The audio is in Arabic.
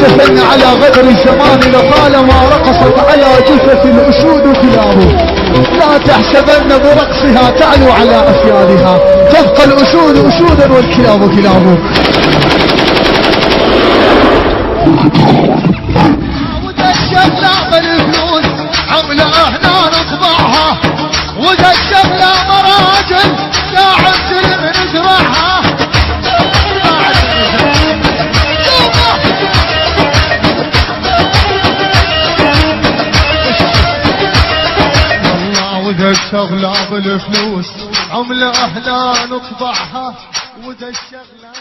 دفن على غدر الزمان لطالما رقصت على جثث الأسود كلابه. لا تحسبن برقصها تعلو على أفيالها، تبقى الأسود أسودا والكلاب كلاب. وذا الشغلة بالفلوس عملة هنا نطبعها، وذا الشغلة مراجل لاعب سلم نزرعها. وذا الشغلة بالفلوس عملة هنا نطبعها، وذا الشغلة